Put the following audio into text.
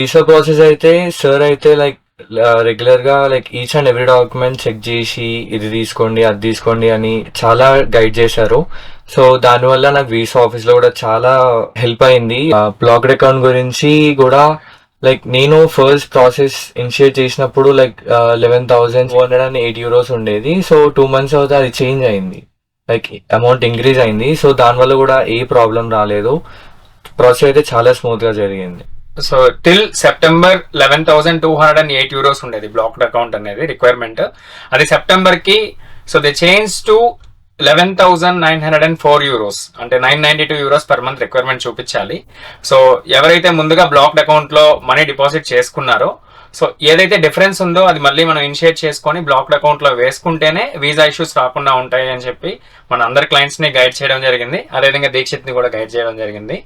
Visa process అయితే sir అయితే like regular గా like each and every document check చేసి ఇది తీసుకోండి అది తీసుకోండి అని చాలా గైడ్ చేశారు. సో దానివల్ల నాకు వీసా ఆఫీస్ లో కూడా చాలా హెల్ప్ అయింది. బ్లాక్డ్ అకౌంట్ గురించి కూడా లైక్ నేను ఫస్ట్ ప్రాసెస్ ఇనిషియేట్ చేసినప్పుడు లైక్ 11,408 euros ఉండేది. సో 2 months అవుతే అది చేంజ్ అయింది, లైక్ అమౌంట్ ఇంక్రీజ్ అయింది. సో దానివల్ల కూడా ఏ ప్రాబ్లం రాలేదు, ప్రాసెస్ అయితే చాలా స్మూత్ గా జరిగింది. సో టిల్ సెప్టెంబర్ 11,208 euros ఉండేది బ్లాక్డ్ అకౌంట్ అనేది రిక్వైర్మెంట్. అది సెప్టెంబర్ కి so they change to 11,904 euros, అంటే 992 euros పర్ మంత్ రిక్వైర్మెంట్ చూపించాలి. సో ఎవరైతే ముందుగా బ్లాక్డ్ అకౌంట్ లో మనీ డిపాజిట్ చేసుకున్నారో సో ఏదైతే డిఫరెన్స్ ఉందో అది మళ్ళీ మనం ఇనిషియేట్ చేసుకొని బ్లాక్డ్ అకౌంట్ లో వేసుకుంటేనే వీసా ఇష్యూస్ రాకుండా ఉంటాయి అని చెప్పి మన అందరి క్లయింట్స్ ని గైడ్ చేయడం జరిగింది. అదేవిధంగా దీక్షిత్ ని కూడా గైడ్ చేయడం జరిగింది.